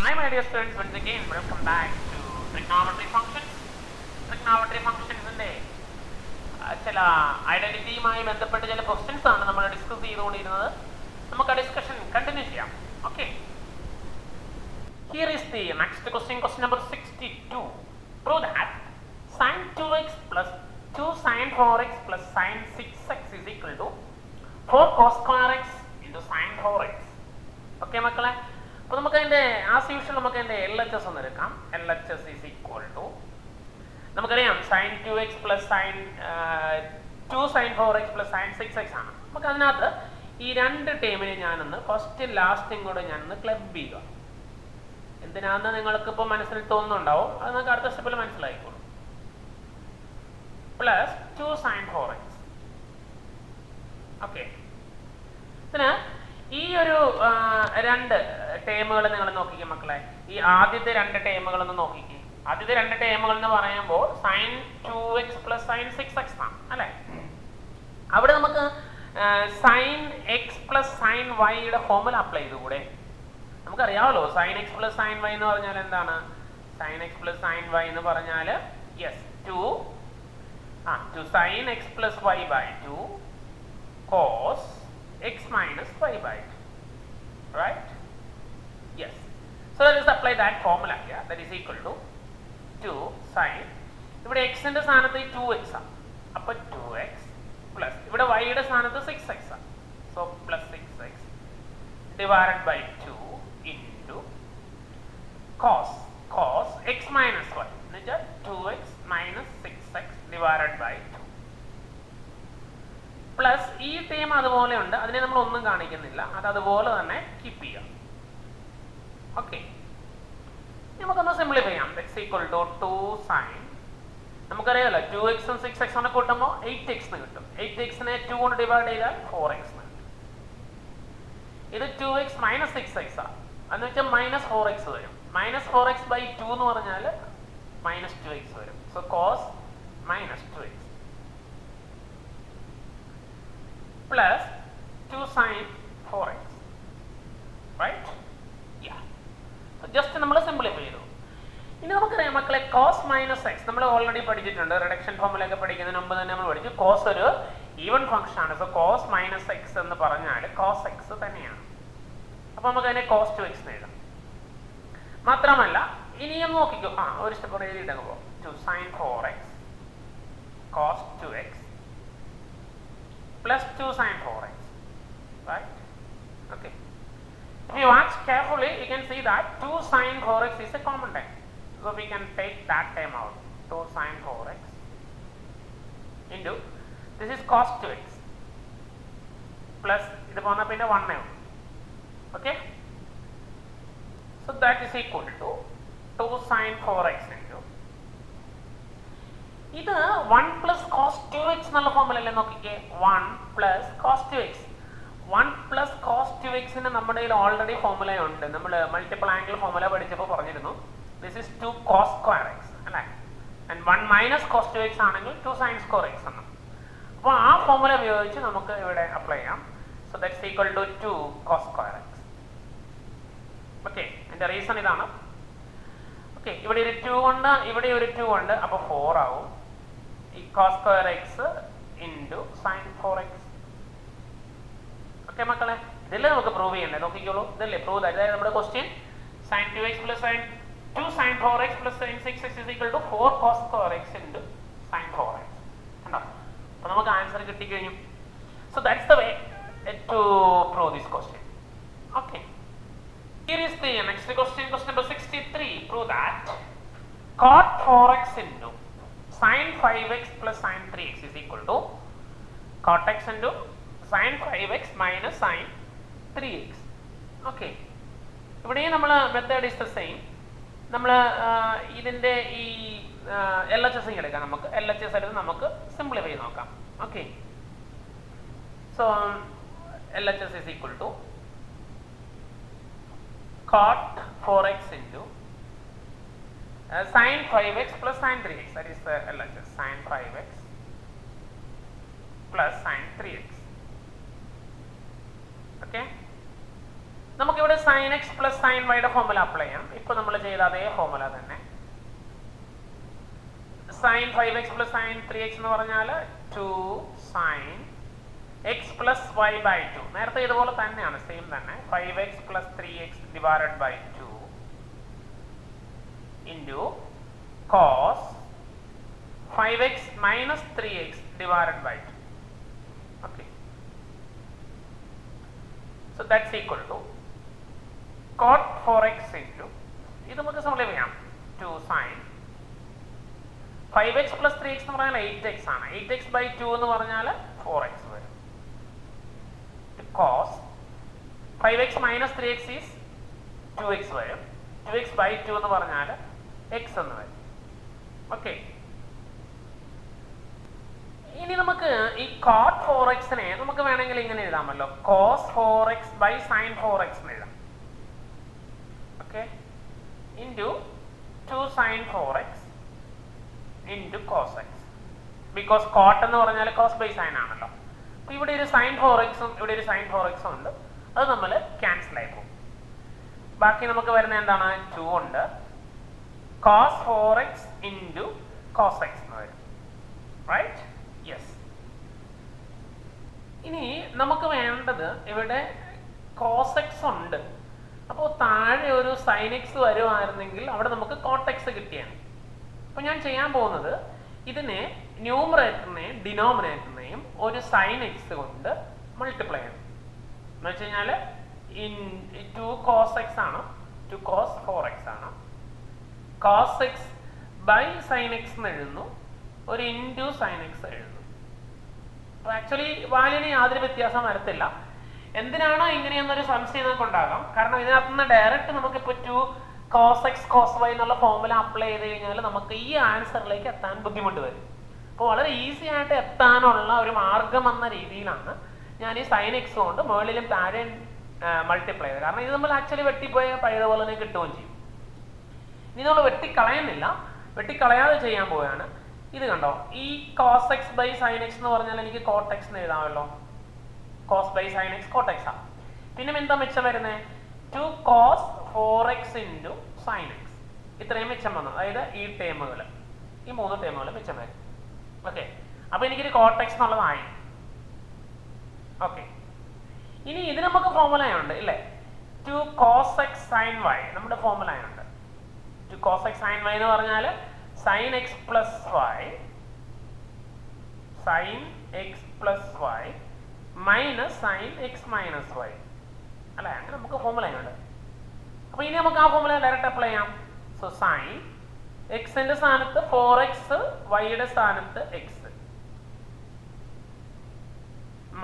Hi my dear students, once again welcome back to trigonometry functions. Trigonometry functions ചില ഐഡന്റിറ്റിയുമായി ബന്ധപ്പെട്ട് ചില questions ആണ് നമ്മൾ ഡിസ്കസ് ചെയ്തുകൊണ്ടിരുന്നത്. നമുക്ക് ആ ഡിസ്കഷൻ കണ്ടിന്യൂ ചെയ്യാം. Okay, here is the next question, question number 62. Prove that sin 2x plus 2 sin 4x plus sin 6x is equal to 4 cos square x into sin 4x. Okay മക്കളെ, അപ്പോൾ നമുക്ക് അതിൻ്റെ as usual നമുക്ക് അതിൻ്റെ LHS ഒന്ന് എടുക്കാം. LHS is equal to നമുക്കറിയാം sin 2x plus sin 2 sin 4x plus sin 6x ആണ്. നമുക്ക് അതിനകത്ത് ഈ രണ്ട് ടേമിനെ ഞാനൊന്ന് ഫസ്റ്റ് ലാസ്റ്റും കൂടെ ഞാനൊന്ന് ക്ലബ് ചെയ്യുക. എന്തിനാന്ന് നിങ്ങൾക്ക് ഇപ്പോൾ മനസ്സിൽ തോന്നുന്നുണ്ടാവും, അത് നമുക്ക് അടുത്ത സ്റ്റെപ്പിൽ മനസ്സിലായിക്കോളും. Plus 2 sin 4x. ഓക്കെ, പിന്നെ ഈ ഒരു രണ്ട് ടേമുകൾ നിങ്ങൾ നോക്കിക്കേ മക്കളെ. ഈ ആദ്യത്തെ രണ്ട് ടേമുകളൊന്ന് നോക്കിക്കേ. ആദ്യത്തെ രണ്ട് ടേമുകൾ എന്ന് പറയുമ്പോൾ sin 2x plus sin 6x ആണ് അല്ലേ. അവിടെ നമുക്ക് sin x plus sin y യുടെ ഫോർമുല അപ്ലൈ ചെയ്തുകൂടെ? നമുക്കറിയാമല്ലോ sin x plus sin y എന്ന് പറഞ്ഞാൽ എന്താണ്? sin x plus sin y എന്ന് പറഞ്ഞാൽ yes 2 sin x plus y by 2 cos x minus y by 2, right? Yes. So let us apply that formula here. That is equal to 2 sin. ഇവിടെ x ന്റെ സ്ഥാനത്ത് 2x ആണ്. അപ്പോൾ 2x plus ഇവിടെ y യുടെ സ്ഥാനത്ത് 6x ആണ്. So plus 6x divided by 2 into cos x minus y. എന്നുവെച്ചാൽ 2x minus 6x divided by 2. Plus ഈ ടേം അതുപോലെ ഉണ്ട്, അതിനെ നമ്മൾ ഒന്നും കാണിക്കുന്നില്ല, അത് അതുപോലെ തന്നെ കീപ്പ് ചെയ്യാം. ഓക്കെ, നമുക്കൊന്ന് സിംപ്ലിഫൈ ചെയ്യാം. x ഈക്വൽ ടു 2 sin, നമുക്കറിയാമല്ലോ 2x ഉം 6x നെ കൂട്ടുമ്പോൾ 8x എന്ന് കിട്ടും. 8x-നെ 2 കൊണ്ട് ഡിവൈഡ് ചെയ്താൽ 4x എന്ന് കിട്ടും. ഇത് 2x മൈനസ് 6x ആണ്, എന്ന് വെച്ചാൽ മൈനസ് 4x വരും. മൈനസ് 4x ബൈ 2 എന്ന് പറഞ്ഞാൽ മൈനസ് 2x വരും. So cos minus 2x plus 2 sin 4x, right? Yeah. So just നമ്മൾ സിംപ്ലിഫൈ ചെയ്തു. ഇനി നമുക്കറിയാം മക്കളെ cos മൈനസ് x നമ്മൾ ഓൾറെഡി പഠിച്ചിട്ടുണ്ട്. റിഡക്ഷൻ ഫോർമുല ഒക്കെ പഠിക്കുന്നതിന് മുമ്പ് തന്നെ നമ്മൾ പഠിച്ചു. cos ഒരു ഈവൻ ഫംഗ്ഷൻ ആണ്. സോ cos മൈനസ് x എന്ന് പറഞ്ഞാൽ cos x തന്നെയാണ്. അപ്പോൾ നമുക്ക് അതിനെ cos 2x എന്ന് എഴുതാം. മാത്രമല്ല ഇനിയും നോക്കിക്കോ, ഒരു സ്റ്റെപ്പ് കൂടെ എഴുതിയിട്ടങ്ങ് പോകും. 2 sin 4x cos 2x plus 2 sin 4x, right? Okay, if you watch carefully you can see that 2 sin 4x is a common term, so we can take that term out. 2 sin 4x into this is cos 2x plus idu ponna pinne 1 ആവും. Okay, so that is equal to 2 sin 4x into ഇത് 1 plus cos 2x എന്നുള്ള formula അല്ലേ. നോക്കിക്കേ, 1 plus cos 2x. 1 plus cos 2x-ന് നമ്മുടെ കയ്യിൽ already formula ഉണ്ട്. നമ്മൾ മൾട്ടിപ്പിൾ ആംഗിൾ ഫോർമുല പഠിച്ചപ്പോൾ പറഞ്ഞിരുന്നു this is 2 cos square x അല്ലേ. ആൻഡ് 1 മൈനസ് കോസ് 2x ആണെങ്കിൽ 2 സൈൻ സ്ക്വയർ x ആണ്. അപ്പോൾ ആ ഫോർമുല ഉപയോഗിച്ച് നമുക്ക് ഇവിടെ അപ്ലൈ ചെയ്യാം. So that's equal to 2 cos square x. Okay, അതിൻ്റെ റീസൺ ഇതാണ്. ഓക്കെ, ഇവിടെ ഒരു 2 ഉണ്ട്, ഇവിടെ ഒരു 2 ഉണ്ട്, അപ്പോൾ 4 ആവും. ഈ cos square x into sin 4x. Okay മക്കളെ, ഇതല്ലേ നമുക്ക് പ്രൂവ് ചെയ്യണ്ടേ? നോക്കിക്കോളൂ, ഇതല്ലേ പ്രൂവ്. അതായത് നമ്മുടെ question sin 2x plus sin 2 sin 4x plus sin 6x is equal to 4 cos square x into sin 4x. കണ്ടോ? അപ്പോൾ നമുക്ക് ആൻസർ കിട്ടിക്കഴിഞ്ഞു. So that's the way to prove this question. Okay, here is the next question, question number 63. Prove that cot 4x into sin 5x plus sin 3x is equal to cot x into sin 5x minus sin 3x. Okay, ഇവിടെയും നമ്മൾ method is the same. നമ്മൾ ഇതിൻ്റെ ഈ LHS എടുക്കാം. നമുക്ക് LHS എടുത്ത് നമുക്ക് simplify ചെയ്ത് നോക്കാം. Okay, so LHS is equal to cot 4x into sin 5x plus sin 3x. That is the LHS, sin 5x plus sin 3x. Okay, നമുക്കിവിടെ സൈൻ എക്സ് പ്ലസ് സൈൻ വൈയുടെ formula apply ചെയ്യാം. ഇപ്പൊ നമ്മൾ ചെയ്ത അതേ formula തന്നെ. Sign 5x plus sine 3x എന്ന് പറഞ്ഞാൽ 2 sine x plus y by 2. നേരത്തെ ഇതുപോലെ തന്നെയാണ്, സെയിം തന്നെ. 5x plus 3x divided by 2 into cos 5x minus 3x divided by 2. Okay, so that's equal to cot 4x into ഇത് നമുക്ക് simplify ചെയ്യാം. 2 sign 5x plus 3x എന്ന് പറഞ്ഞാൽ 8x ആണ്. 8x ബൈ 2 എന്ന് പറഞ്ഞാൽ 4x വരും. Cos 5x minus 3x is 2x വരും. 2x ബൈ 2 എന്ന് പറഞ്ഞാൽ x എന്ന് വരും. ഓക്കെ, ഇനി നമുക്ക് ഈ cot 4xനെ നമുക്ക് വേണമെങ്കിൽ ഇങ്ങനെ എഴുതാമല്ലോ, cos 4x by sin 4x എന്ന് എഴുതാം. Okay, into 2 sin 4x into cos x. Because cot എന്ന് പറഞ്ഞാൽ കോസ് ബൈ സൈൻ ആണല്ലോ. അപ്പോൾ ഇവിടെ ഒരു സൈൻ 4xും ഇവിടെ ഒരു സൈൻ 4xും ഉണ്ട്. അത് നമ്മൾ ക്യാൻസൽ ആയി പോകും. ബാക്കി നമുക്ക് വരുന്ന എന്താണ്? 2 ഉണ്ട്. Cos 4x into cos X എന്ന് വരും. റൈറ്റ്? യെസ്. ഇനി നമുക്ക് വേണ്ടത് ഇവിടെ കോസ് എക്സ് ഉണ്ട്. അപ്പോൾ താഴെ ഒരു സൈൻ എക്സ് വരുമായിരുന്നെങ്കിൽ അവിടെ നമുക്ക് കോട്ട് എക്സ് കിട്ടിയാണ്. അപ്പോൾ ഞാൻ ചെയ്യാൻ പോകുന്നത് ഇതിനെ ന്യൂമറേറ്ററിനെയും ഡിനോമിനേറ്ററിനെയും ഒരു സൈൻ എക്സ് കൊണ്ട് മൾട്ടിപ്ലൈ ചെയ്യണം. എന്ന് വെച്ച് കഴിഞ്ഞാൽ 2 കോസ് എക്സ് ആണ്, 2 കോസ് 4x ആണ്. Cos x by sine x എന്ന് എഴുതുന്നു, ഒരു ഇൻറ്റു സൈൻ എക്സ് എഴുതുന്നു. അപ്പോൾ ആക്ച്വലി വാല്യൂന് യാതൊരു വ്യത്യാസം വരത്തില്ല. എന്തിനാണോ ഇങ്ങനെയെന്നൊരു സംശയം നമുക്ക് ഉണ്ടാകാം. കാരണം ഇതിനകത്ത് നിന്ന് ഡയറക്റ്റ് നമുക്കിപ്പോൾ 2 കോസ് എക്സ് കോസ് വൈ എന്നുള്ള ഫോർമുല അപ്ലൈ ചെയ്ത് കഴിഞ്ഞാൽ നമുക്ക് ഈ ആൻസറിലേക്ക് എത്താൻ ബുദ്ധിമുട്ട് വരും. അപ്പോൾ വളരെ ഈസി ആയിട്ട് എത്താനുള്ള ഒരു മാർഗം എന്ന രീതിയിലാണ് ഞാൻ ഈ സൈൻ എക്സ് കൊണ്ട് മുകളിലും താഴെ മൾട്ടിപ്ലൈ ചെയ്തത്. കാരണം ഇത് നമ്മൾ ആക്ച്വലി വെട്ടിപ്പോയ പഴയതുപോലെ തന്നെ കിട്ടുകയും ചെയ്യും. ഇനി നമ്മൾ വെട്ടിക്കളയുന്നില്ല, വെട്ടിക്കളയാതെ ചെയ്യാൻ പോവുകയാണ്. ഇത് കണ്ടോ, ഈ cos x by sine x എന്ന് പറഞ്ഞാൽ എനിക്ക് കോട്ട് എക്സ് എന്ന് എഴുതാമല്ലോ. Cos by sine x cot x ആണ്. പിന്നെ എന്താ മിച്ചം വരുന്നത്? 2 cos 4x into sine X. ഇത്രയും മിച്ചം വന്നു. അതായത് ഈ ടേമുകൾ, ഈ 3 ടേമുകൾ മിച്ചം വരും. ഓക്കെ, അപ്പോൾ എനിക്കൊരു കോട്ട് എക്സ് എന്നുള്ളതായി. ഓക്കെ, ഇനി ഇത് നമുക്ക് ഫോർമുലയുണ്ട് ഇല്ലേ? 2 കോസ് എക്സ് സൈൻ വൈ നമ്മുടെ ഫോർമുലയുണ്ട്. 2 കോസ് എക്സ് സൈൻ വൈ എന്ന് പറഞ്ഞാൽ sine x plus y, sine x plus y minus sine x minus y അല്ലേ? അങ്ങനെ നമുക്ക് ഫോർമുലയുണ്ട്. അപ്പോൾ ഇനി നമുക്ക് ആ ഫോർമുല ഡയറക്റ്റ് അപ്ലൈ ചെയ്യാം. സോ സൈൻ എക്സിന്റെ സ്ഥാനത്ത് 4x, വൈയുടെ സ്ഥാനത്ത് x,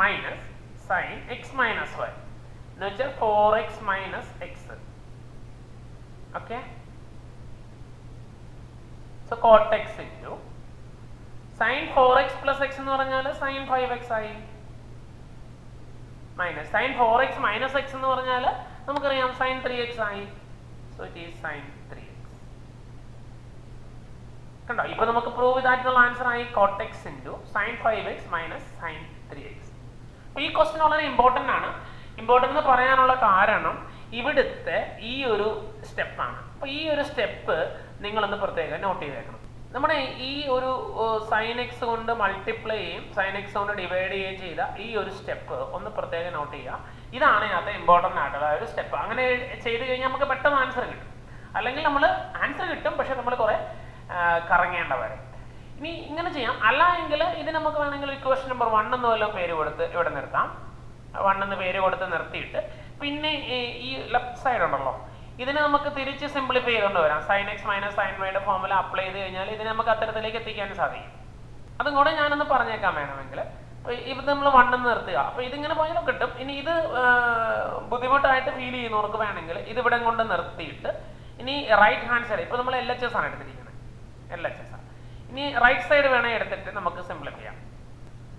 minus sine x minus y എന്ന് വെച്ചാൽ 4x minus x. Okay, so cot x into sine 4x plus x എന്ന് പറഞ്ഞാൽ സൈൻ 5x ആയി, minus sign 4x minus X എന്ന് പറഞ്ഞാൽ നമുക്കറിയാം സൈൻ 3x ആയി. So it is sign 3x. കണ്ടോ, ഇപ്പൊ നമുക്ക് പ്രൂവ് ചെയ്തായിട്ടുള്ള ആൻസർ ആയി coat x into sign 5x minus sign 3x. അപ്പൊ ഈ ക്വസ്റ്റ്യൻ വളരെ ഇമ്പോർട്ടൻ്റ് ആണ്. ഇമ്പോർട്ടൻ്റ് എന്ന് പറയാനുള്ള കാരണം ഇവിടുത്തെ ഈ ഒരു സ്റ്റെപ്പാണ്. അപ്പൊ ഈ ഒരു സ്റ്റെപ്പ് നിങ്ങളൊന്ന് പ്രത്യേകം നോട്ട് ചെയ്തേക്കണം. നമ്മുടെ ഈ ഒരു സൈൻ എക്സ് കൊണ്ട് മൾട്ടിപ്ലൈ ചെയ്യും സൈൻ എക്സ് കൊണ്ട് ഡിവൈഡ് ചെയ്യുകയും ചെയ്ത ഈ ഒരു സ്റ്റെപ്പ് ഒന്ന് പ്രത്യേകം നോട്ട് ചെയ്യുക. ഇതാണ് ഇതിനകത്ത് ഇമ്പോർട്ടൻ്റ് ആയിട്ടുള്ള ഒരു സ്റ്റെപ്പ്. അങ്ങനെ ചെയ്ത് കഴിഞ്ഞാൽ നമുക്ക് പെട്ടെന്ന് ആൻസർ കിട്ടും. അല്ലെങ്കിൽ നമ്മൾ ആൻസർ കിട്ടും, പക്ഷെ നമ്മൾ കുറെ കറങ്ങേണ്ട വരും. ഇനി ഇങ്ങനെ ചെയ്യാം. അല്ല എങ്കിൽ ഇത് നമുക്ക് വേണമെങ്കിൽ ഇക്വേഷൻ നമ്പർ 1 എന്ന് വല്ലതും പേര് കൊടുത്ത് ഇവിടെ നിർത്താം. 1 എന്ന് പേര് കൊടുത്ത് നിർത്തിയിട്ട് പിന്നെ ഈ ലെഫ്റ്റ് സൈഡ് ഉണ്ടല്ലോ, ഇതിനെ നമുക്ക് തിരിച്ച് സിംപ്ലിഫൈ ചെയ്തുകൊണ്ട് വരാം. സൈൻ എക്സ് മൈനസ് സൈൻ വൈയുടെ ഫോർമുല അപ്ലൈ ചെയ്ത് കഴിഞ്ഞാൽ ഇതിനെ നമുക്ക് അത്തരത്തിലേക്ക് എത്തിക്കാൻ സാധിക്കും. അതും കൂടെ ഞാനൊന്ന് പറഞ്ഞേക്കാൻ വേണമെങ്കിൽ. ഇത് നമ്മൾ 1 എന്ന് നിർത്തുക. അപ്പോൾ ഇതിങ്ങനെ പോയാലും കിട്ടും. ഇനി ഇത് ബുദ്ധിമുട്ടായിട്ട് ഫീൽ ചെയ്യുന്നവർക്ക് വേണമെങ്കിൽ ഇത് ഇവിടെ കൊണ്ട് നിർത്തിയിട്ട് ഇനി റൈറ്റ് ഹാൻഡ് സൈഡ്, ഇപ്പോൾ നമ്മൾ LHS ആണ് എടുത്തിരിക്കുന്നത്, LHS ആണ്. ഇനി റൈറ്റ് സൈഡ് വേണേൽ എടുത്തിട്ട് നമുക്ക് സിംപ്ലിഫൈ ചെയ്യാം.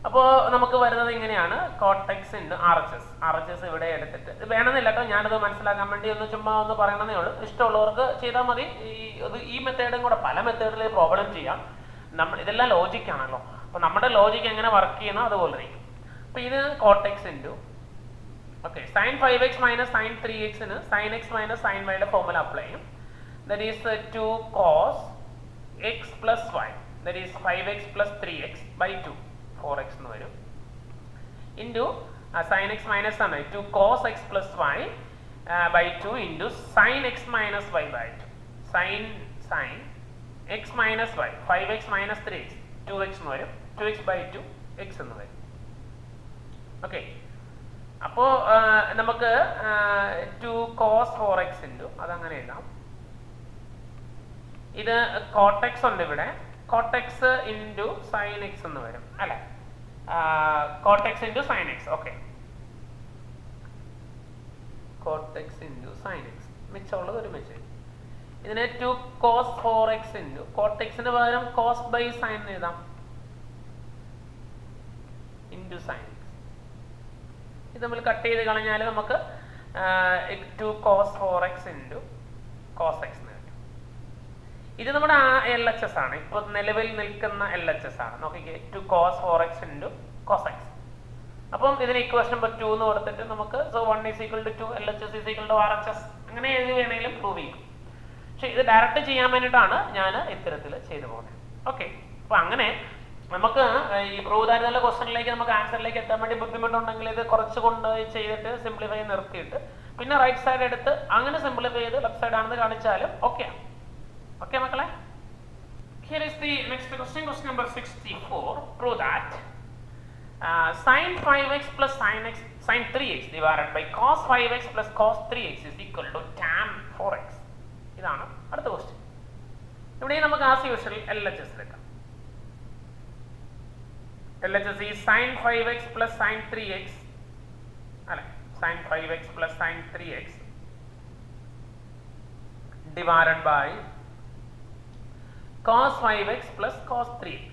അപ്പോൾ നമുക്ക് വരുന്നത് ഇങ്ങനെയാണ്, കോട്ട് എക്സ് ഇൻറ്റു RHS ഇവിടെ എടുത്തിട്ട്. ഇത് വേണമെന്നില്ല കേട്ടോ, ഞാനത് മനസ്സിലാക്കാൻ വേണ്ടി ഒന്ന് ചുമ്മാ ഒന്ന് പറയണമെന്നേ ഉള്ളൂ. ഇഷ്ടമുള്ളവർക്ക് ചെയ്താൽ മതി. ഈ മെത്തേഡും കൂടെ പല മെത്തേഡിൽ പ്രോബ്ലം ചെയ്യാം. ഇതെല്ലാം ലോജിക്കാണല്ലോ. അപ്പോൾ നമ്മുടെ ലോജിക്ക് എങ്ങനെ വർക്ക് ചെയ്യുന്നോ അതുപോലെ ഇരിക്കും. അപ്പോൾ ഇത് coat x into Okay, sin 5x minus sin 3x in sin x minus sin y formula apply. That is 2 cos x plus y. That is 5x plus 3x by 2. 4x into sin x minus 2 cos x plus y by 2 into sin x minus y by 2. Sin x minus y. 5x minus 3x. 2x 2x by 2 x എന്ന് വരും. Okay, അപ്പോൾ നമുക്ക് 2 cos 4x into അതങ്ങനെ എഴുതാം. ഇത് cortex ഉണ്ട് ഇവിടെ, cortex into sine x എന്ന് വരും അല്ലെ, cot x into sine x. Okay, cot x into sine x മിച്ചമുള്ളത് ഒരുമിച്ച്. ഇതിനെ 2 cos 4x ഇൻറ്റു കോട്ടെക്സിന് പകരം കോസ് ബൈ സൈൻ എഴുതാം ഇൻറ്റു സൈൻ എക്സ്. ഇത് നമ്മൾ കട്ട് ചെയ്ത് കളഞ്ഞാൽ നമുക്ക് 2 cos 4x into cos X എന്ന് കിട്ടും. ഇത് നമ്മുടെ ആ എൽ എച്ച് എസ് ആണ്, ഇപ്പോൾ നിലവിൽ നിൽക്കുന്ന എൽ എച്ച് എസ് ആണ്. നോക്കിക്കേ, 2 cos 4x into cos X. അപ്പം ഇതിന് ഇക്വേഷൻ നമ്പർ 2 എന്ന് കൊടുത്തിട്ട് നമുക്ക് 1 is equal to 2, LHS is equal to RHS അങ്ങനെ എഴുതി വേണമെങ്കിലും പ്രൂവ് ചെയ്യും. പക്ഷെ ഇത് ഡയറക്റ്റ് ചെയ്യാൻ വേണ്ടിയിട്ടാണ് ഞാൻ ഇത്തരത്തിൽ ചെയ്തു പോകുന്നത്. ഓക്കെ, അപ്പോൾ അങ്ങനെ നമുക്ക് ഈ പ്രൂവ് തരുന്ന ക്വസ്റ്റനിലേക്ക് നമുക്ക് ആൻസറിലേക്ക് എത്താൻ വേണ്ടി ബുദ്ധിമുട്ടുണ്ടെങ്കിൽ ഇത് കുറച്ച് കൊണ്ട് ചെയ്തിട്ട് സിംപ്ലിഫൈ നിർത്തിയിട്ട് പിന്നെ റൈറ്റ് സൈഡ് എടുത്ത് അങ്ങനെ സിംപ്ലിഫൈ ചെയ്ത് ലെഫ്റ്റ് സൈഡ് ആണെന്ന് കാണിച്ചാലും ഓക്കെ. ഓക്കെ മക്കളെ, here is the next question, question number 64. Prove that sin 5x plus sin 3x divided by cos 5x plus cos 3x is equal to tan 4x. ഇതാണ് അടുത്ത question. ഇവിടെ നമുക്ക് as usual LHS എടുക്കാം. LHS is sin 5x plus sin 3x അല്ലെ, sin 5x plus sin 3x divided by cos 5x plus cos 3x.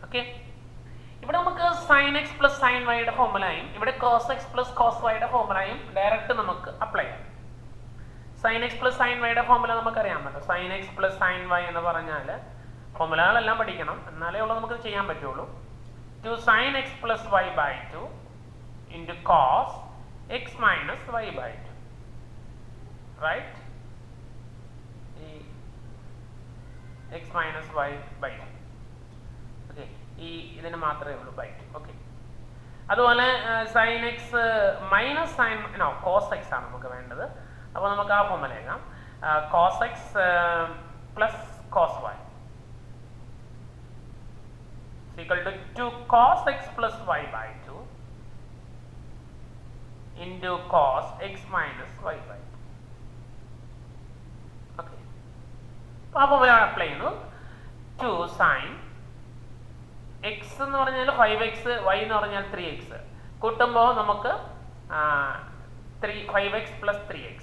Okay, ഇവിടെ നമുക്ക് sin x plus sin y യുടെ ഫോർമുലയും ഇവിടെ cos x plus cos y യുടെ ഫോർമുലയും direct നമുക്ക് apply ചെയ്യാം. sin x plus sin y യുടെ formula നമുക്കറിയാമല്ലോ. sin x plus sin y എന്ന് പറഞ്ഞാൽ ഫോർമുലകളെല്ലാം പഠിക്കണം, എന്നാലേ ഉള്ളൂ നമുക്ക് ചെയ്യാൻ പറ്റുള്ളൂ. 2 sin x plus y by 2 into cos x minus y by 2. Right? x minus y by 2. Okay, ഈ ഇതിന് മാത്രമേ ഉള്ളൂ ബൈ 2. ഓക്കെ, അതുപോലെ sin x minus sign cos x ആണ് നമുക്ക് വേണ്ടത്. അപ്പോൾ നമുക്ക് ആ ഫോർമുല എഴുതാം. cos x plus cos y is equal to 2 cos x plus y by 2 into cos x minus y by 2. Okay, അപ്പോൾ ആ ഫോർമുല അപ്ലൈ ചെയ്യുന്നു. 2 sin x എന്ന് പറഞ്ഞാൽ 5x, y എന്ന് പറഞ്ഞാൽ 3x കൂട്ടുമ്പോൾ നമുക്ക് 5x plus 3x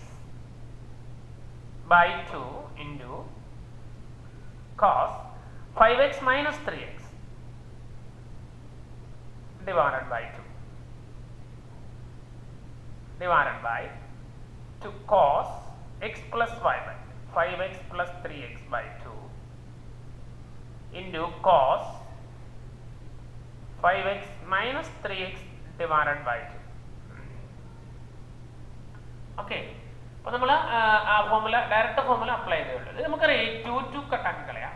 by 2 into cos 5x minus 3x divided by 2 cos x plus y by 5x plus 3x by 2 into cos 5x minus 3x divided by 2. Okay, അപ്പോൾ നമ്മൾ ആ formula direct formula apply ചെയ്തേ. ഇത് നമുക്കറിയാം 2 കട്ടാക്കി കളയാം.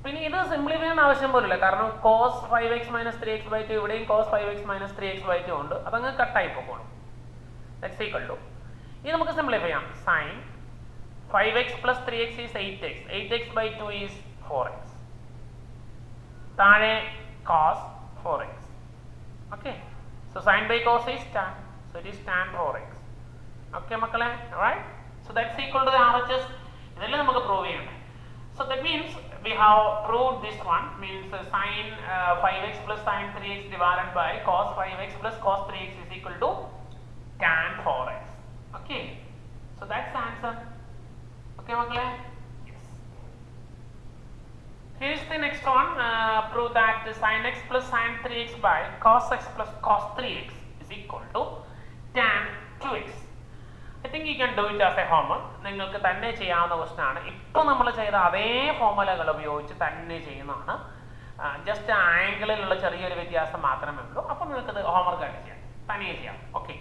പിന്നെ ഇത് സിംപ്ലിഫൈ ചെയ്യാൻ ആവശ്യം പോലില്ല, കാരണം cos 5x minus 3x by 2 ഇവിടെയും cos 5x minus 3x by 2 ഉണ്ട്, അതങ്ങ് കട്ടായി പോകണം. ദാറ്റ്സ് ഈക്വൽ ടു ഇത് നമുക്ക് സിംപ്ലിഫൈ ചെയ്യാം. sin 5x plus 3x is 8x. 8x by 2 is 4x. താഴെ cos 4x. Okay, so sin by cos is tan, so it is tan 4x. Okay മക്കളെ, right? So that's equal to the RHS. ഇതെല്ലാം നമുക്ക് prove ചെയ്യണം. So that means we have proved this one, means sin 5x plus sin 3x divided by cos 5x plus cos 3x is equal to tan 4x. Okay, so that's the answer. Okay മക്കളെ, yes. Here is the next one. Prove that sin x plus sin 3x by cos x plus cos 3x is equal to tan 2x. I think you can do it as a homework. നിങ്ങൾക്ക് തന്നെ ചെയ്യാവുന്ന question ആണ്. ഇപ്പോൾ നമ്മൾ ചെയ്ത അതേ ഫോർമുലകൾ ഉപയോഗിച്ച് തന്നെ ചെയ്യുന്നതാണ്. ജസ്റ്റ് ആംഗിളിലുള്ള ചെറിയൊരു വ്യത്യാസം മാത്രമേ ഉള്ളൂ. അപ്പോൾ നിങ്ങൾക്കത് ഹോംവർക്ക് ആയിട്ട് ചെയ്യാം, തനിയെ ചെയ്യാം. Okay.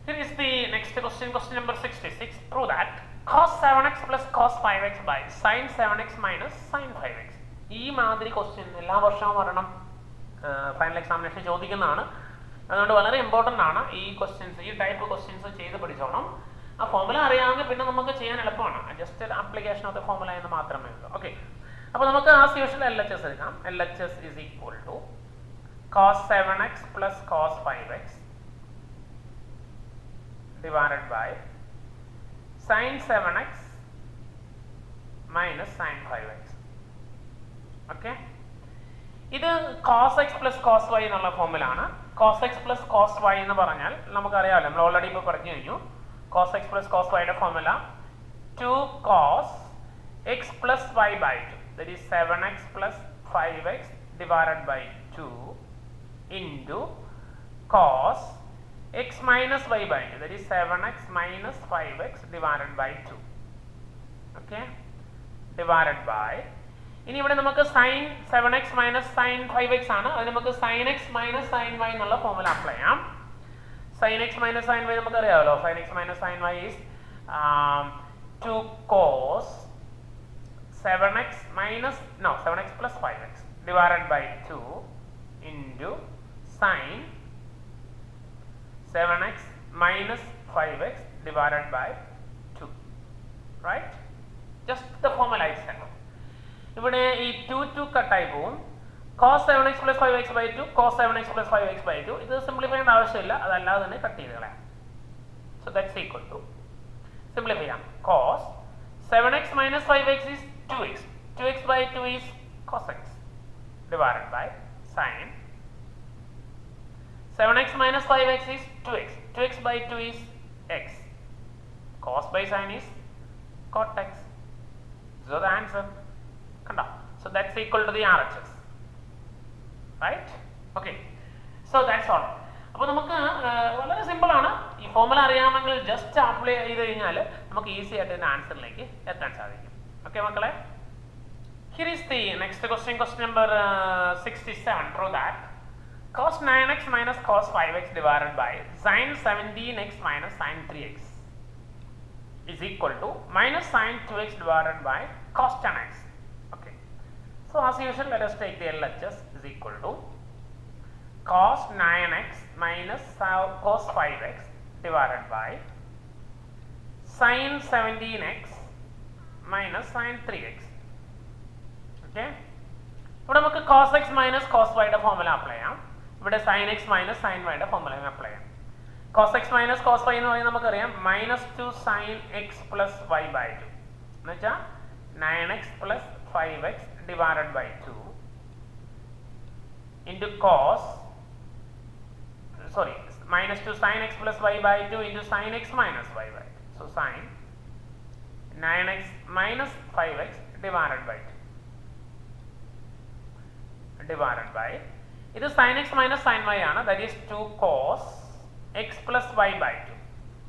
Here is the next question, question number 66. Prove that cos 7x plus cos 5x by sin 7x minus sin 5x. ഈ മാതിരി ക്വസ്റ്റ്യൻ എല്ലാ വർഷവും വരണം, ഫൈനൽ എക്സാമിനേഷൻ ചോദിക്കുന്നതാണ്. അതുകൊണ്ട് വളരെ ഇമ്പോർട്ടൻ്റ് ആണ് ഈ ക്വസ്റ്റ്യൻസ്, ഈ ടൈപ്പ് ക്വസ്റ്റ്യൻസ് ചെയ്ത് പഠിച്ചോണം. ആ ഫോർമുല അറിയാമെങ്കിൽ പിന്നെ നമുക്ക് ചെയ്യാൻ എളുപ്പമാണ്. Just application of the formula എന്ന് മാത്രമേ ഉള്ളൂ. ഓക്കെ. അപ്പോൾ നമുക്ക് ആസ് യൂഷ്വൽ LHS എടുക്കാം. LHS is equal to cos 7x plus cos 5x divided by sin 7x minus sin 5x. Okay. ഇത് cos x plus cos y എന്നുള്ള ഫോർമുലാണ്. cos x plus cos y എന്ന് പറഞ്ഞാൽ നമുക്കറിയാമല്ലോ, നമ്മൾ already ഇപ്പോൾ പറഞ്ഞു കഴിഞ്ഞു. cos x plus cos y യുടെ formula 2 cos x plus y by 2, that is 7x plus 5x divided by 2 into cos x minus y by 2, that is 7x minus 5x divided by 2. Okay, divided by, ഇനി ഇവിടെ നമുക്ക് sin 7x minus sin 5x ആണ്. അത് നമുക്ക് sin x minus sin y എന്നുള്ള formula apply ചെയ്യാം. sin x minus sin y നമുക്കറിയാമല്ലോ. sin x minus sin y is 2 cos 7x minus 7x plus 5x divided by 2 into sin 7x minus 5x divided by 2. Right? Just the formula itself. ഇവിടെ ഈ 2 കട്ടായി പോകും. cos 7x plus 5x by 2 cos 7x plus 5x by 2. ഇത് simplify ചെയ്യേണ്ട ആവശ്യമില്ല, അതല്ലാതെ തന്നെ cut ചെയ്ത് കളയാം. So that's equal to, simplify ചെയ്യാം, cos 7x minus 5x is 2x. 2x by 2 is cos x divided by sin 7x minus 5x is 2x. 2x by 2 is x. Cos by sin is cot x. So the answer. So that's equal to the RHS. Right? Okay. So that's all. അപ്പോൾ നമുക്ക് വളരെ simple ആണ്. ഈ formula അറിയാമെങ്കിൽ just apply ചെയ്ത് കഴിഞ്ഞാൽ നമുക്ക് easy ആയിട്ട് ഇതിൻ്റെ ആൻസറിലേക്ക് എത്താൻ സാധിക്കും. ഓക്കെ മക്കളെ. Here is the next question, question number 67. Prove that cos 9x minus cos 5x divided by sin 17x minus sin 3x is equal to minus sin 2x divided by cos 10x. Okay. So as usual, let us take the LHS is equal to cos 9x minus cos 5x divided by sin 17x minus sin 3x. Okay. ഇവിടെ നമുക്ക് cos x minus cos y യുടെ formula apply ചെയ്യാം. ഇവിടെ sin x minus sin y യുടെ formula apply ചെയ്യാം. cos x minus cos y എന്ന് പറയുന്നത് നമുക്കറിയാം -2 sin x plus y by 2 എന്ന് വെച്ചാൽ 9x plus 5x divided by 2 into cos -2 sin x plus y by 2 into sin x minus y by 2. So sin 9x minus 5x divided by 2 divided by, ഇത് sin x minus sin y ആണ്, that is 2 cos x plus y by 2.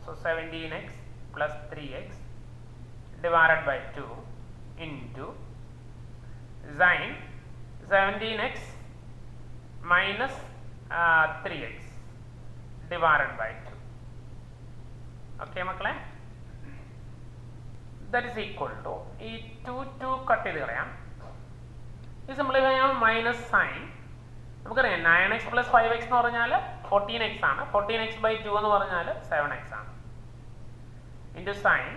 So 17x plus 3x divided by 2 into sin 17x minus 3x divided by 2. Okay മക്കളെ, that is equal to, ഈ 2 cut ചെയ്ത് കളയാം. ഈ simplify ചെയ്യാം, minus sign നമുക്കറിയാം 9x plus 5x എന്ന് പറഞ്ഞാൽ 14x ആണ്. 14x by 2 എന്ന് പറഞ്ഞാൽ 7x ആണ്. Into sine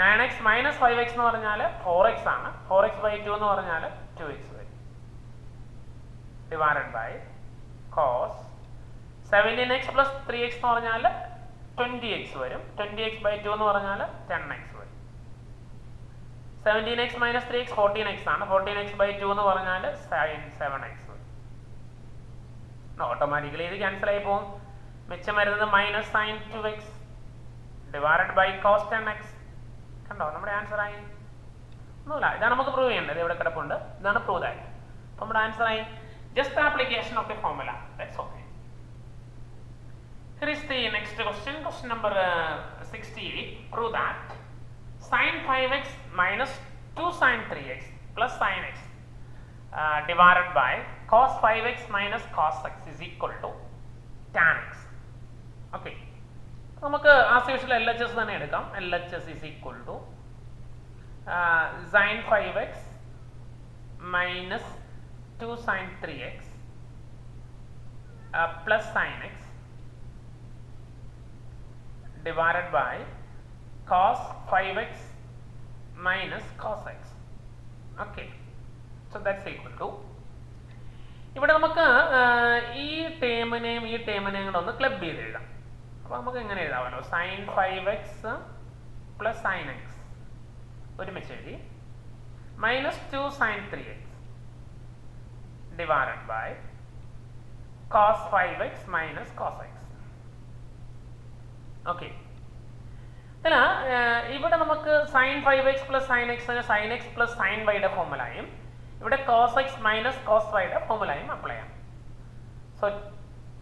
9x minus 5x എന്ന് പറഞ്ഞാൽ 4x ആണ്. 4x by 2 എന്ന് പറഞ്ഞാൽ 2x വരും. Divided by cos 17x plus 3x എന്ന് പറഞ്ഞാൽ 20x വരും. 20x by 2 എന്ന് പറഞ്ഞാൽ 10x വരും. 17x minus 3x 14x ആണ്. 14x by 2 എന്ന് പറഞ്ഞാൽ 7x വരും. ഓട്ടോമാറ്റിക്കലി ഇത് ക്യാൻസൽ ആയി പോകും. മിച്ചം വരുന്നത് minus sine 2x divided by cos 10x. കണ്ടോ, നമ്മുടെ ആൻസർ ആയി. ഒന്നുമില്ല, ഇതാണ് നമുക്ക് പ്രൂവ് ചെയ്യേണ്ടത്. ഇവിടെ കിടപ്പുണ്ട്, ഇതാണ് പ്രൂവ് ആയിട്ട്. അപ്പോൾ നമ്മുടെ ആൻസർ ആയി. Just application of the formula, that's okay. Here is the next question, question number 68. Prove that sin 5x minus 2 sin 3x plus sin x divided by cos 5x minus cos x is equal to tan x. Okay. നമുക്ക് as usual LHS തന്നെ എടുക്കാം. LHS is equal to sin 5x minus 2 sin 3x plus sin x divided by cos 5x minus cos x. Okay, so that's equal to, ഇവിടെ നമുക്ക് ഈ ടേമിനെയും ഈ ടേമിനെയും കൂടെ ഒന്ന് club ചെയ്ത് എഴുതാം. അപ്പോൾ നമുക്ക് എങ്ങനെ എഴുതാമല്ലോ, sin 5x plus sin x ഒരുമിച്ച് എഴുതി minus 2 sin 3x divided by cos 5x minus cos x. Okay, അല്ല ഇവിടെ നമുക്ക് sin 5x plus sin x sin x plus sin y യുടെ ഫോർമുലയും ഇവിടെ cos x minus cos y യുടെ ഫോർമുലയും apply ചെയ്യാം. So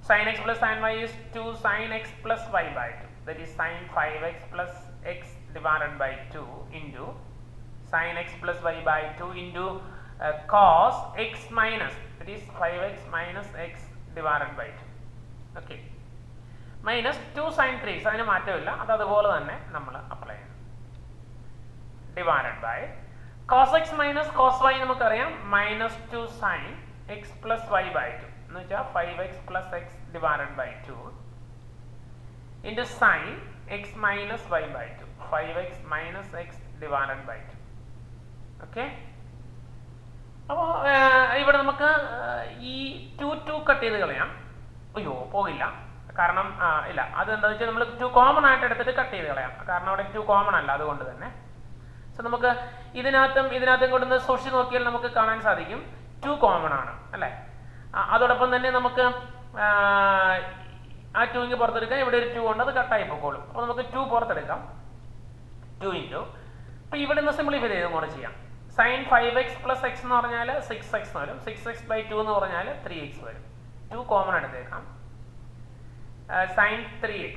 sin x plus sin y is 2 sin x plus y by 2, that is sin 5x plus x divided by 2 into sin x plus y by 2 into cos x minus, that is 5x minus x divided by 2. Okay, minus 2 sin 3x, അതിന് മാറ്റമില്ല, അത് അതുപോലെ തന്നെ നമ്മൾ apply ചെയ്യണം. Divided by cos x minus cos y നമുക്കറിയാം minus 2 sin x plus y by 2 എന്ന് വെച്ചാൽ 5x plus x divided by 2 into sin x minus y by 2, 5x minus x divided by 2. Okay, അപ്പോൾ ഇവിടെ നമുക്ക് ഈ 2 cut ചെയ്ത് കളയാം. അയ്യോ പോകില്ല, കാരണം ഇല്ല, അത് എന്താണെന്ന് വെച്ചാൽ നമ്മൾ 2 കോമൺ ആയിട്ട് എടുത്തിട്ട് കട്ട് ചെയ്ത് കളയാം, കാരണം അവിടെ 2 കോമൺ അല്ല, അതുകൊണ്ട് തന്നെ. സോ നമുക്ക് ഇതിനകത്തും കൊണ്ടൊന്ന് സൂക്ഷിച്ച് നോക്കിയാൽ നമുക്ക് കാണാൻ സാധിക്കും 2 കോമൺ ആണ് അല്ലേ. അതോടൊപ്പം തന്നെ നമുക്ക് ആ 2 പുറത്തെടുക്കാം, ഇവിടെ ഒരു 2 ഉണ്ട്, അത് കട്ടായി പോയിക്കോളും. അപ്പോൾ നമുക്ക് 2 പുറത്തെടുക്കാം, 2 ഇൻറ്റു, അപ്പോൾ ഇവിടെ നിന്ന് സിംപ്ലിഫൈ ചെയ്ത് കൂടെ ചെയ്യാം. sin 5x plus x എന്ന് പറഞ്ഞാൽ 6x വരും, 6x by 2 എന്ന് പറഞ്ഞാൽ 3x വരും. 2 കോമൺ എടുത്തേക്കാം, sin 3x,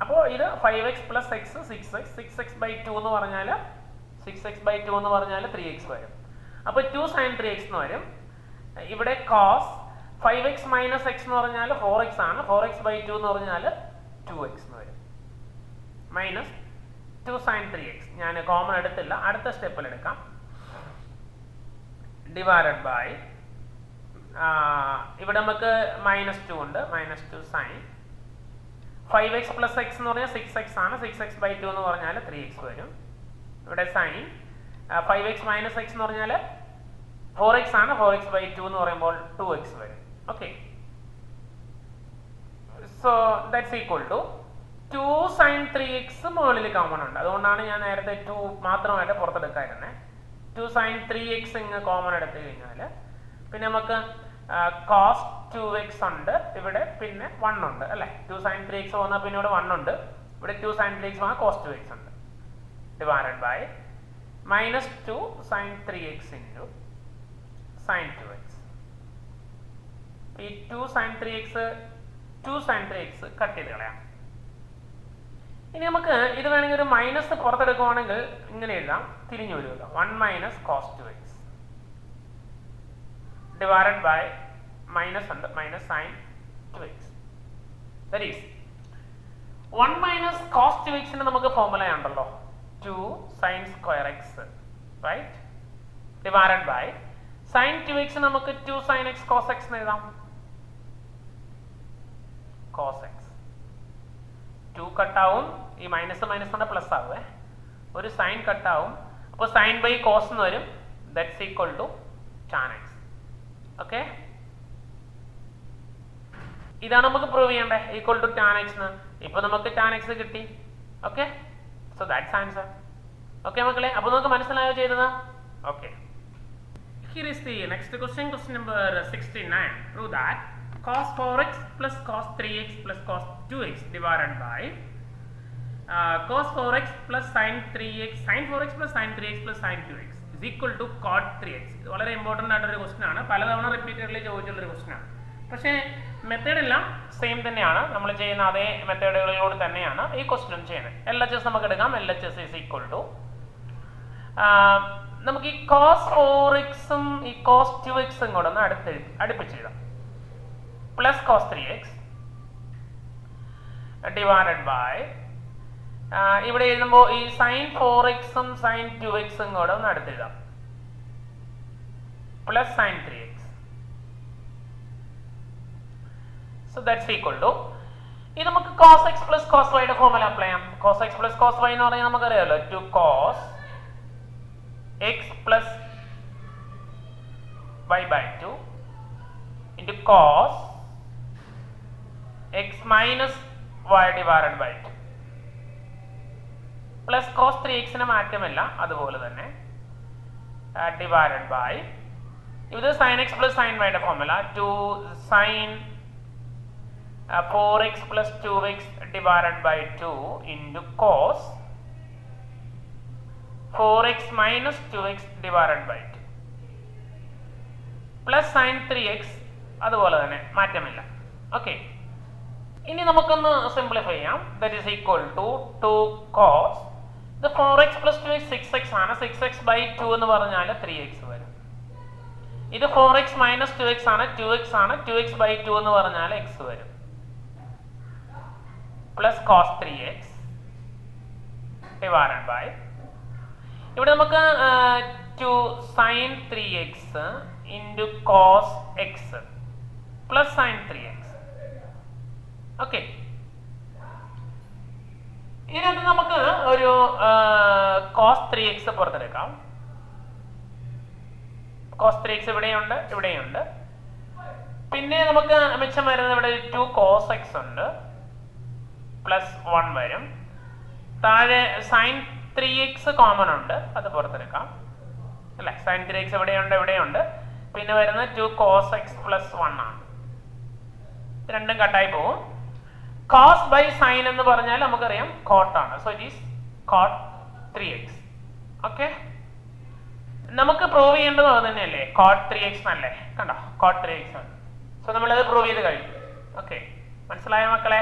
അപ്പോൾ ഇത് 5x plus x 6x, 6x by 2 എന്ന് പറഞ്ഞാൽ 6x by 2 എന്ന് പറഞ്ഞാൽ 3x വരും. അപ്പോൾ 2 sin 3x എന്ന് വരും. ഇവിടെ cos 5x minus x എന്ന് പറഞ്ഞാൽ 4x ആണ്, 4x by 2 എന്ന് പറഞ്ഞാൽ 2x എന്ന് വരും, മൈനസ് 2 sin 3x, ഞാൻ കോമൺ എടുത്തില്ല, അടുത്ത സ്റ്റെപ്പിൽ എടുക്കാം. ഡിവൈഡഡ് ബൈ ഇവിടെ നമുക്ക് -2 ഉണ്ട്, -2 sin 5x plus x എന്ന് പറഞ്ഞാൽ 6x ആണ്, 6x by 2 എന്ന് പറഞ്ഞാൽ 3x വരും. ഇവിടെ sin 5x minus x എന്ന് പറഞ്ഞാൽ 4x ആണ്, 4x by 2 എന്ന് പറയുമ്പോൾ 2x വരും. Okay, so that's equal to 2 sin 3x മുകളിൽ കോമൺ ഉണ്ട്, അതുകൊണ്ടാണ് ഞാൻ നേരത്തെ 2 മാത്രമായിട്ട് പുറത്തെടുക്കായിരുന്നത്. 2 sin 3x ഇങ്ങ് കോമൺ എടുത്തു കഴിഞ്ഞാൽ പിന്നെ നമുക്ക് cos 2x ഉണ്ട്, ഇവിടെ പിന്നെ 1 ഉണ്ട് അല്ലേ. 2 sin 3x വന്നാൽ പിന്നെ ഇവിടെ 1 ഉണ്ട്, ഇവിടെ 2 sin 3x വന്നാൽ cos 2x ഉണ്ട്. Divided by -2 sin 3x into sin 2x. ഈ 2 sin 3x കട്ട് ചെയ്ത് കളയാം. ഇനി നമുക്ക് ഇത് വേണമെങ്കിൽ ഒരു മൈനസ് പുറത്തെടുക്കുവാണെങ്കിൽ ഇങ്ങനെ എഴുതാം, തിരിഞ്ഞു വരിക, 1 minus cos 2x divided by minus ഉണ്ട്, minus sin 2x. That is 1 minus cos 2x നമുക്ക് ഫോർമുല ഉണ്ടല്ലോ, 2 sin square x, right, divided by sin 2x നമുക്ക് 2 sin x cos x എന്ന് എഴുതാം, cos x. 2 കട്ടാവും, ഈ മൈനസ് മൈനസ് പ്ലസ് ആവുമേ, ഒരു sign കട്ടാവും, അപ്പോൾ sign by cos എന്ന് വരും, that's equal to tan x. Okay, ഇതാണ് നമുക്ക് പ്രൂവ് ചെയ്യേണ്ടത്, ഈക്വൽ ടു tan x എന്ന്. ഇപ്പൊ നമുക്ക് tan x കിട്ടി. Okay, so that's answer. Okay മക്കളെ, അപ്പോൾ നമുക്ക് മനസ്സിലായോ ചെയ്തത്? Okay, here is the next question, question number 69. Prove that cos 4x plus cos 3x plus cos 2x divided by cos 4x plus sin 3x, sin 4x plus sin 3x plus sin 2x is equal to cot 3x. ഇത് വളരെ important ആയിട്ടൊരു question ആണ്, പലതവണ repeatedly ചോദിച്ചുള്ളൊരു question ആണ്. പക്ഷേ method എല്ലാം same തന്നെയാണ്, നമ്മൾ ചെയ്യുന്ന അതേ മെത്തേഡുകളിലൂടെ തന്നെയാണ് ഈ ക്വസ്റ്റൻ ചെയ്യുന്നത്. LHS നമുക്ക് എടുക്കാം, LHS is equal to നമുക്ക് ഈ cos 4xും ഈ cos 2xും കൂടെ ഒന്ന് അടുപ്പിച്ചെഴുതാം. Plus cos 3x divided by ഇവിടെ എഴുതുമ്പോൾ ഈ sin 4xും sin 2xും കൂടെ ഒന്ന് അടുത്തെഴുതാം. Plus sin 3x. So that's equal to ഇത് നമുക്ക് cos x plus cos y യുടെ ഫോർമുല അപ്ലൈ ചെയ്യാം. cos x plus cos y എന്ന് പറഞ്ഞാൽ നമുക്കറിയാമല്ലോ 2 cos x plus y by 2 into cos x minus y divided by 2 plus cos 3x ന് മാറ്റമില്ല, അതുപോലെ തന്നെ divided by ഇത് sin x plus sin y യുടെ formula 2 sin 4x plus 2x divided by 2 into cos 4x minus 2x divided by 2 plus sin 3x അതുപോലെ തന്നെ മാറ്റമില്ല. Okay, ഇനി നമുക്കൊന്ന് സിംപ്ലിഫൈ ചെയ്യാം. That is equal to 2 cos ഇത് 4x plus 2x 6x ആണ്. 6x by 2 എന്ന് പറഞ്ഞാൽ 3x വരും. ഇത് 4x minus 2x ആണ്, 2x ആണ്. 2x by 2 എന്ന് പറഞ്ഞാൽ x വരും. Plus cos 3x divided by ഇവിടെ നമുക്ക് 2 sin 3x into cos x plus sin 3x. Okay, ഇതിനകത്ത് നമുക്ക് ഒരു cos 3x പുറത്തെടുക്കാം. cos 3x ഇവിടെയുണ്ട്, ഇവിടെയുണ്ട്. പിന്നെ നമുക്ക് മിച്ചം വരുന്നത് ഇവിടെ 2 cos x ഉണ്ട്, പ്ലസ് 1 വരും. താഴെ sin 3x കോമൺ ഉണ്ട്, അത് പുറത്തെടുക്കാം അല്ലെ. sin 3x എവിടെയുണ്ട്, ഇവിടെയുണ്ട്. പിന്നെ വരുന്നത് 2 cos x പ്ലസ് 1 ആണ്. രണ്ടും കട്ടായി പോകും. cos by sin എന്ന് പറഞ്ഞാൽ നമുക്കറിയാം cot ആണ്. So it is cot 3x. Okay, നമുക്ക് പ്രൂവ് ചെയ്യേണ്ടത് അത് തന്നെയല്ലേ, cot 3x അല്ലേ. കണ്ടോ, cot 3x ആണ്. സോ നമ്മളത് പ്രൂവ് ചെയ്ത് കഴിഞ്ഞു. ഓക്കെ, മനസ്സിലായ മക്കളെ?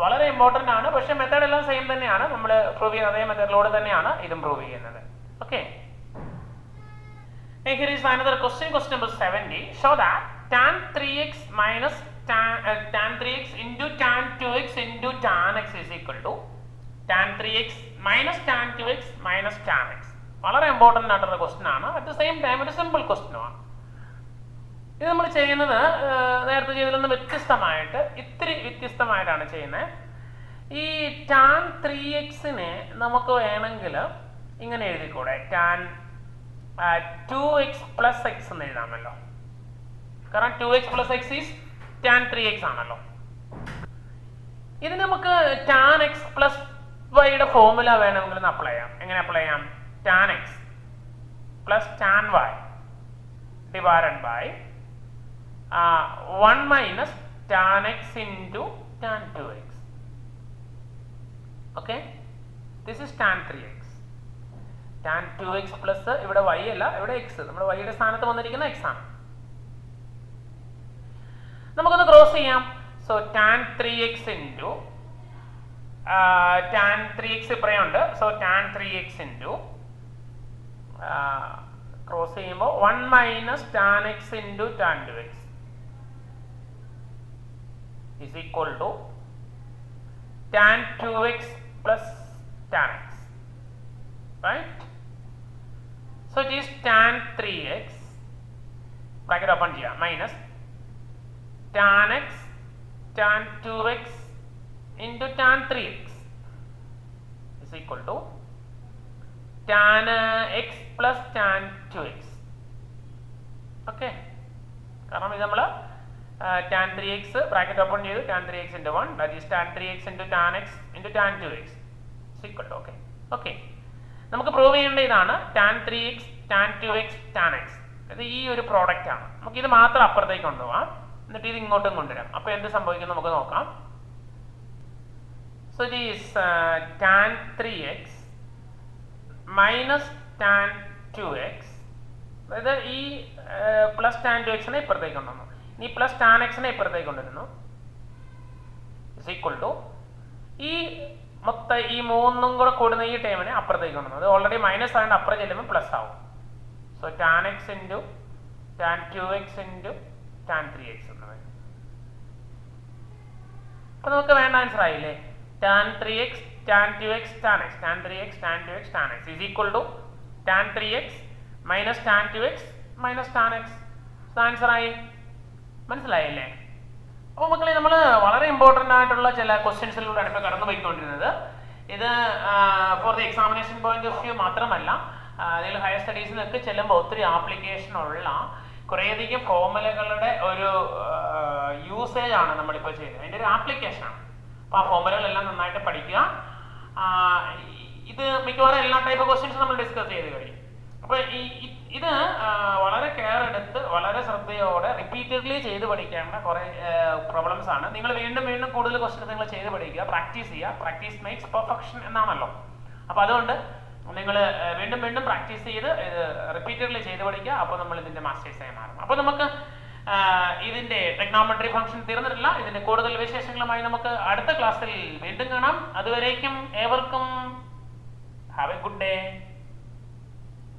വളരെ ഇമ്പോർട്ടൻ്റ് ആണ്. പക്ഷെ മെത്തേഡ് എല്ലാം സെയിം തന്നെയാണ്. നമ്മൾ പ്രൂവ് ചെയ്യുന്ന അതേ മെത്തേഡിലൂടെ തന്നെയാണ് ഇതും പ്രൂവ് ചെയ്യുന്നത്. Okay, here is another question, question number 70. Show that tan 3x minus tan 3x into tan 2x into tan x is equal to tan 3x minus tan 2x minus tan x. വളരെ important ആയിട്ടുള്ള question ആണ്. At the same time ഒരു simple ക്വസ്റ്റ്യനുമാണ്. ഇത് നമ്മൾ ചെയ്യുന്നത് നേരത്തെ ചെയ്തതിൽ നിന്ന് വ്യത്യസ്തമായിട്ട്, ഇത്തിരി വ്യത്യസ്തമായിട്ടാണ് ചെയ്യുന്നത്. ഈ tan 3xനെ നമുക്ക് വേണമെങ്കിൽ ഇങ്ങനെ എഴുതിക്കൂടെ, tan 2x plus x എന്ന് എഴുതാമല്ലോ. കാരണം 2x plus x is tan 3x ആണല്ലോ. ഇത് നമുക്ക് tan x plus y യുടെ ഫോർമുല വേണമെങ്കിൽ ഒന്ന് അപ്ലൈ ചെയ്യാം. എങ്ങനെ അപ്ലൈ ചെയ്യാം? tan x plus tan y divided by 1 minus tan x into tan 2x. Okay, this is tan 3x. tan 2x plus ഇവിടെ y അല്ല, ഇവിടെ x. നമ്മുടെ y യുടെ സ്ഥാനത്ത് വന്നിരിക്കുന്ന x ആണ്. നമുക്കൊന്ന് ക്രോസ് ചെയ്യാം. So tan 3x into tan 3x ഇപ്പറയുണ്ട്. So tan 3x into cross ചെയ്യുമ്പോൾ 1 minus tan x into tan 2x is equal to tan 2x plus tan x, right? So it is tan 3x bracket open here minus tan x tan 2x into tan 3x is equal to tan x plus tan 2x. Okay, കാരണം ഇത് നമ്മൾ tan 3x bracket open ചെയ്തു, tan 3x into 1, that is tan 3x into tan x into tan 2x is equal to. Okay, okay, നമുക്ക് prove ചെയ്യേണ്ട ഇതാണ് tan 3x tan 2x tan x. ഇത് ഈ ഒരു പ്രോഡക്റ്റ് ആണ്. നമുക്ക് ഇത് മാത്രം അപ്പുറത്തേക്ക് കൊണ്ടുപോകാം, എന്നിട്ട് ഇത് ഇങ്ങോട്ടും കൊണ്ടുവരാം. അപ്പോൾ എന്ത് സംഭവിക്കും നമുക്ക് നോക്കാം. So it is tan 3x minus tan 2x, അതായത് ഈ പ്ലസ് tan 2xനെ ഇപ്പുറത്തേക്ക് കൊണ്ടുവന്നു, ഇനി പ്ലസ് tan xനെ ഇപ്പുറത്തേക്ക് കൊണ്ടുവരുന്നു, ഇസ് ഈക്വൽ ടു ഈ മൊത്തം ഈ മൂന്നും കൂടെ കൂടുന്ന ഈ ടൈമിനെ അപ്പുറത്തേക്ക് കൊണ്ടുവന്നു. അത് ഓൾറെഡി മൈനസ് ആയതുകൊണ്ട് അപ്പുറം ചെല്ലുമ്പോൾ പ്ലസ് ആവും. So tan x into tan 2x into tan 3x എന്ന് വരും. അപ്പൊ നമുക്ക് വേണ്ട ആൻസർ ആയില്ലേ? Tan 3x tan 2x tan x, tan 3x tan 2x tan x is equal to tan 3x minus tan 2x minus tan x. Answer ആയി. മനസ്സിലായില്ലേ? അപ്പോൾ മക്കളെ നമ്മൾ വളരെ ഇമ്പോർട്ടൻ്റ് ആയിട്ടുള്ള ചില ക്വസ്റ്റ്യൻസിലൂടെയാണ് ഇപ്പോൾ കടന്നു പോയിക്കൊണ്ടിരുന്നത്. ഇത് for the examination point of view മാത്രമല്ല, നിങ്ങൾ ഹയർ സ്റ്റഡീസിലൊക്കെ ചെല്ലുമ്പോൾ ഒത്തിരി ആപ്ലിക്കേഷൻ ഉള്ള കുറേയധികം ഫോർമുലകളുടെ ഒരു യൂസേജ് ആണ് നമ്മളിപ്പോൾ ചെയ്യുന്നത്. അതിൻ്റെ ഒരു ആപ്ലിക്കേഷനാണ്. അപ്പോൾ ആ ഫോർമുലകളെല്ലാം നന്നായിട്ട് പഠിക്കുക. ഇത് മിക്കവാറും എല്ലാ ടൈപ്പ് ക്വസ്റ്റ്യൻസും നമ്മൾ ഡിസ്കസ് ചെയ്ത് കഴിയും. അപ്പോൾ ഇത് വളരെ കെയർ എടുത്ത് വളരെ ശ്രദ്ധയോടെ റിപ്പീറ്റഡ്ലി ചെയ്ത് പഠിക്കേണ്ട കുറേ പ്രോബ്ലംസ് ആണ്. നിങ്ങൾ വീണ്ടും വീണ്ടും കൂടുതൽ ക്വസ്റ്റ്യൻസ് നിങ്ങൾ ചെയ്ത് പഠിക്കുക, പ്രാക്ടീസ് ചെയ്യുക. പ്രാക്ടീസ് മേക്സ് പെർഫെക്ഷൻ എന്നാണല്ലോ. അപ്പോൾ അതുകൊണ്ട് നിങ്ങൾ വീണ്ടും വീണ്ടും പ്രാക്ടീസ് ചെയ്ത് ഇത് റിപ്പീറ്റഡ്ലി ചെയ്ത് പഠിക്കുക. അപ്പോൾ നമ്മൾ ഇതിൻ്റെ മാസ്റ്റേഴ്സായി മാറും. അപ്പോൾ നമുക്ക് ഇതിൻ്റെ ട്രിഗ്നോമെട്രി ഫംഗ്ഷൻ തീർന്നിട്ടില്ല. ഇതിൻ്റെ കൂടുതൽ വിശേഷങ്ങളുമായി നമുക്ക് അടുത്ത ക്ലാസ്സിൽ വീണ്ടും കാണാം. അതുവരേക്കും ഏവർക്കും ഹാവ് എ ഗുഡ് ഡേ.